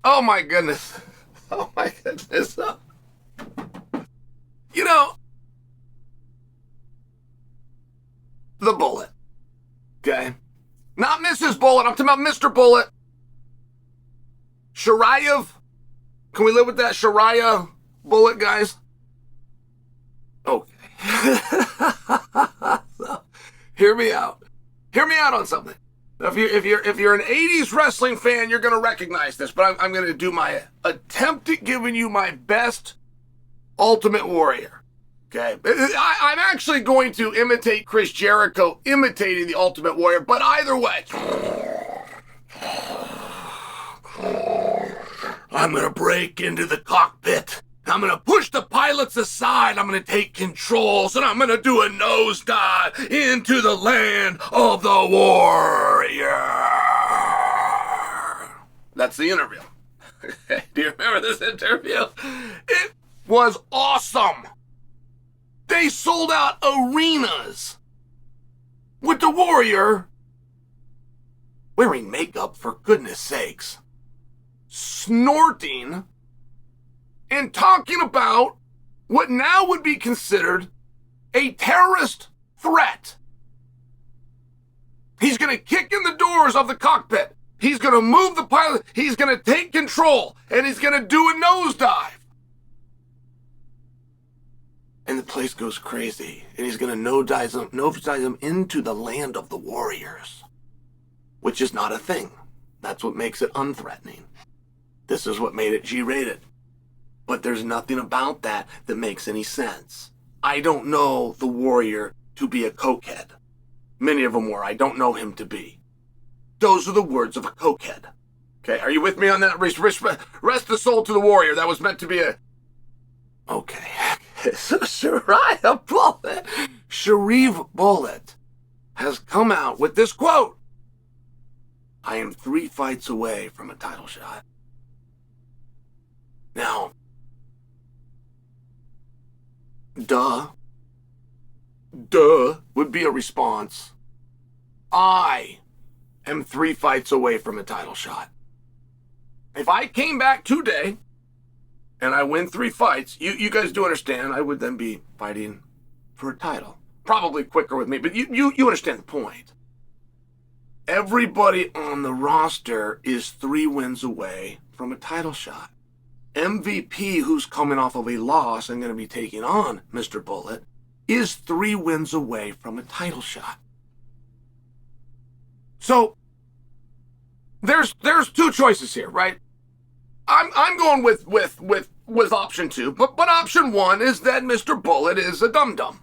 Oh my goodness. Oh my goodness. You know, the Bullet. Okay? Not Mrs. Bullet. I'm talking about Mr. Bullet. Chimaev. Can we live with that? Shara Bullet, guys? Okay. So, hear me out. Hear me out on something. If you're an 80s wrestling fan, you're going to recognize this, but I'm going to do my attempt at giving you my best Ultimate Warrior. Okay? I'm actually going to imitate Chris Jericho imitating the Ultimate Warrior, but either way, I'm going to break into the cockpit. I'm going to push the pilots aside. I'm going to take controls, and I'm going to do a nosedive into the land of the warrior. That's the interview. Do you remember this interview? It was awesome. They sold out arenas with the warrior wearing makeup, for goodness sakes, snorting, and talking about what now would be considered a terrorist threat. He's going to kick in the doors of the cockpit. He's going to move the pilot. He's going to take control, and he's going to do a nosedive. And the place goes crazy, and he's going to nosedive them into the land of the warriors, which is not a thing. That's what makes it unthreatening. This is what made it G-rated. But there's nothing about that that makes any sense. I don't know the warrior to be a cokehead. Many of them were. I don't know him to be. Those are the words of a cokehead. Okay, are you with me on that? Rest the soul to the warrior. That was meant to be a... Okay. So Shara Bullet has come out with this quote. I am 3 fights away from a title shot. Now, duh would be a response. I am 3 fights away from a title shot. If I came back today and I win 3 fights, you guys do understand I would then be fighting for a title. Probably quicker with me, but you understand the point. Everybody on the roster is 3 wins away from a title shot. MVP, who's coming off of a loss and going to be taking on Mr. Bullet, is 3 wins away from a title shot. So there's 2 choices here, right? I'm going with option 2, but option 1 is that Mr. Bullet is a dum-dum.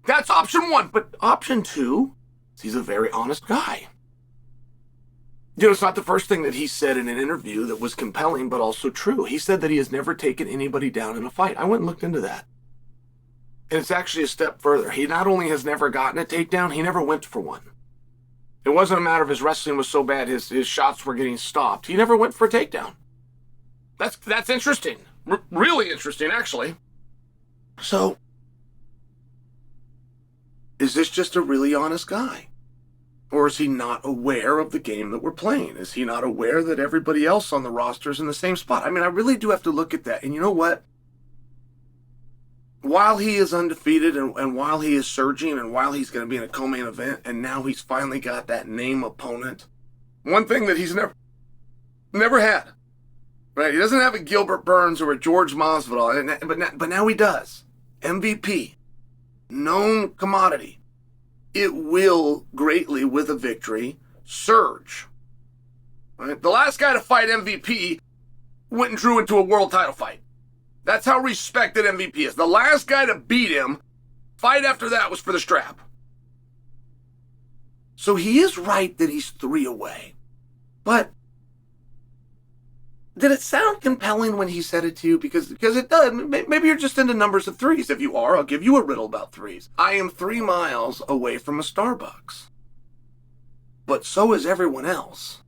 That's option 1, but option 2 is he's a very honest guy. You know, it's not the first thing that he said in an interview that was compelling, but also true. He said that he has never taken anybody down in a fight. I went and looked into that. And it's actually a step further. He not only has never gotten a takedown, he never went for one. It wasn't a matter of his wrestling was so bad, his shots were getting stopped. He never went for a takedown. That's interesting. Really interesting, actually. So, is this just a really honest guy? Or is he not aware of the game that we're playing? Is he not aware that everybody else on the roster is in the same spot? I mean, I really do have to look at that. And you know what? While he is undefeated and while he is surging and while he's going to be in a co-main event and now he's finally got that name opponent, one thing that he's never had, right? He doesn't have a Gilbert Burns or a George Masvidal, but now he does. MVP, known commodity. It will greatly, with a victory, surge. Right? The last guy to fight MVP went and drew into a world title fight. That's how respected MVP is. The last guy to beat him, fight after that was for the strap. So he is right that he's 3 away. But did it sound compelling when he said it to you? Because it does. Maybe you're just into numbers of 3s. If you are, I'll give you a riddle about 3s. I am 3 miles away from a Starbucks. But so is everyone else.